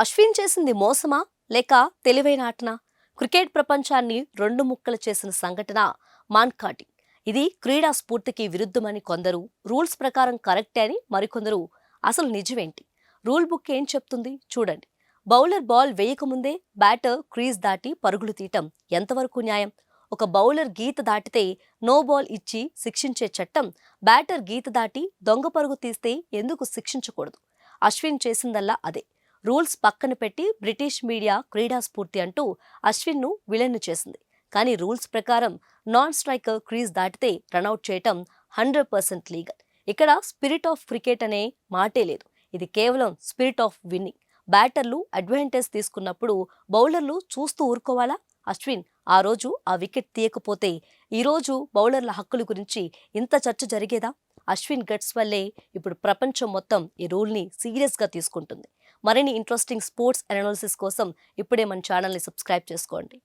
అశ్విన్ చేసింది మోసమా లేక తెలివైన ఆటనా? క్రికెట్ ప్రపంచాన్ని రెండు ముక్కలు చేసిన సంఘటన మాన్కాటి. ఇది క్రీడా స్ఫూర్తికి విరుద్ధమని కొందరు, రూల్స్ ప్రకారం కరెక్టే అని మరికొందరు. అసలు నిజమేంటి? రూల్ బుక్ ఏం చెప్తుంది చూడండి. బౌలర్ బాల్ వేయకముందే బ్యాటర్ క్రీజ్ దాటి పరుగులు తీయటం ఎంతవరకు న్యాయం? ఒక బౌలర్ గీత దాటితే నో బాల్ ఇచ్చి శిక్షించే చట్టం, బ్యాటర్ గీత దాటి దొంగ పరుగు తీస్తే ఎందుకు శిక్షించకూడదు? అశ్విన్ చేసిందల్లా అదే. రూల్స్ పక్కన పెట్టి బ్రిటిష్ మీడియా క్రీడా స్ఫూర్తి అంటూ అశ్విన్ను విలన్ను చేసింది. కానీ రూల్స్ ప్రకారం నాన్ స్ట్రైకర్ క్రీజ్ దాటితే రనౌట్ చేయటం 100% లీగల్. ఇక్కడ స్పిరిట్ ఆఫ్ క్రికెట్ అనే మాటే లేదు. ఇది కేవలం స్పిరిట్ ఆఫ్ విన్నింగ్. బ్యాటర్లు అడ్వాంటేజ్ తీసుకున్నప్పుడు బౌలర్లు చూస్తూ ఊరుకోవాలా? అశ్విన్ ఆ రోజు ఆ వికెట్ తీయకపోతే ఈ రోజు బౌలర్ల హక్కుల గురించి ఇంత చర్చ జరిగేదా? అశ్విన్ గట్స్ వల్లే ఇప్పుడు ప్రపంచం మొత్తం ఈ రూల్ని సీరియస్గా తీసుకుంటుంది. మరిన్ని ఇంట్రెస్టింగ్ స్పోర్ట్స్ అనాలిసిస్ కోసం ఇప్పుడే మన ఛానల్ని సబ్స్క్రైబ్ చేసుకోండి.